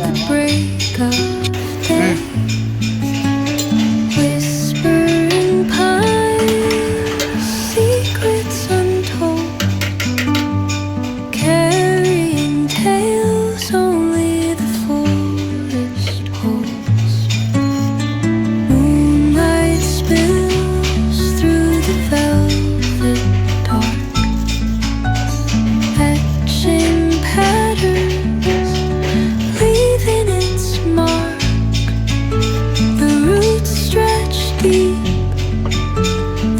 the break of day. Whispering pines, secrets untold, carrying tales only the forest holds. Moonlight spills through the velvet dark, etching patterns, leaving its mark. The roots stretch deep,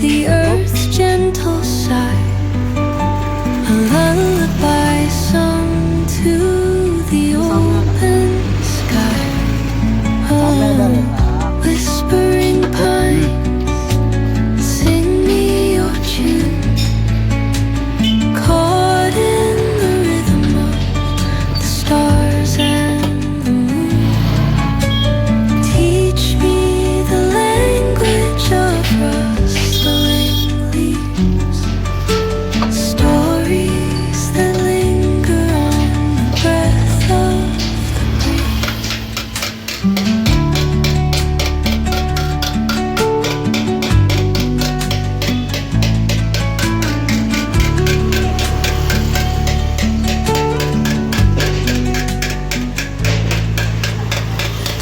the earth's gentle sigh, a lullaby sung to the open sky. Oh, whispering pines, sing me your tune, caught in the rhythm of the stars and the moon. Teach me the language of rustling leaves, stories that linger on the breath of the breeze.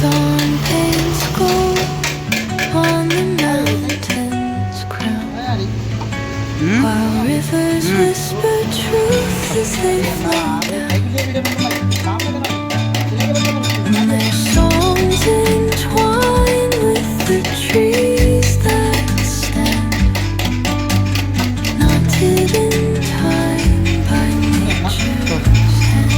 Dawn paints gold on the mountain's crown, while rivers whisper truth as they flow down. And their songs entwine with the trees that stand, knotted in time by nature's hand.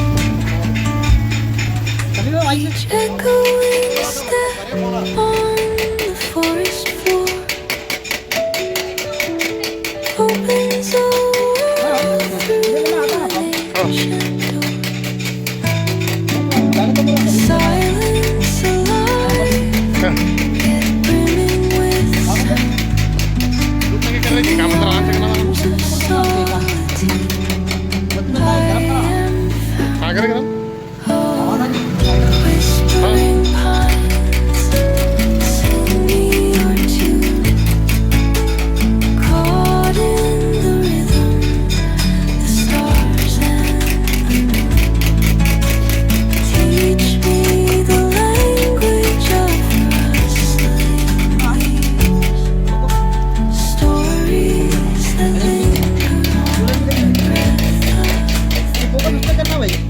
Each echoing step on the forest floor opens a world through an ancient door. Silence alive, yet brimming with sound. Arms of solitude, I am found. Whispering pines, sing me your tune, caught in the rhythm, the stars and the moon. Teach me the language of rustling leaves, stories that linger on the breath of the breeze.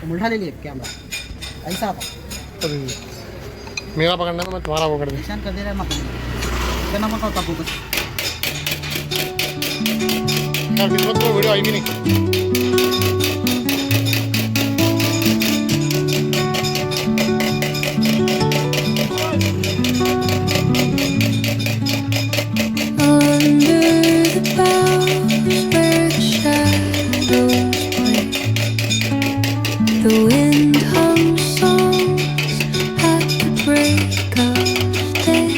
उल्टा ले लिए camera ऐसा था मेरा पकड़ना तो मैं तुम्हारा पकड़ दूँ। निशान कर दे रहा है मत क्या नाम बताओ तब बस यार किस्मत को वीडियो आई भी नहीं। Under the boughs where the shadows play, the wind hums songs at the break of day.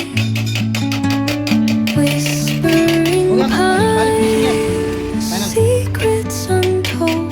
Whispering pines, secrets untold,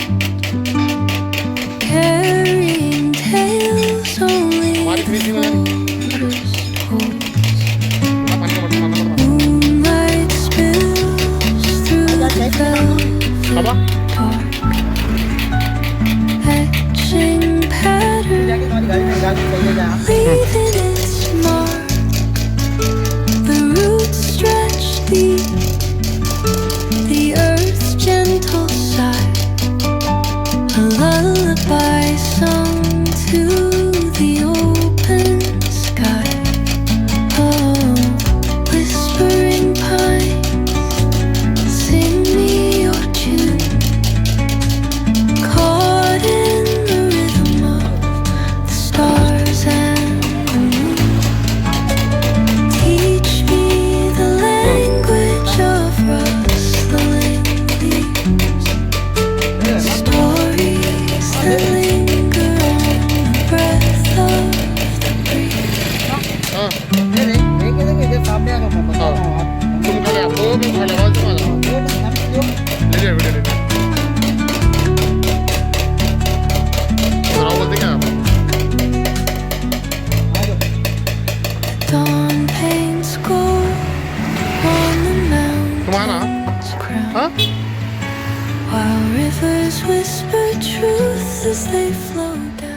dawn paints gold on the Kumana? mountain's crown, Huh? while rivers whisper truth as they flow down.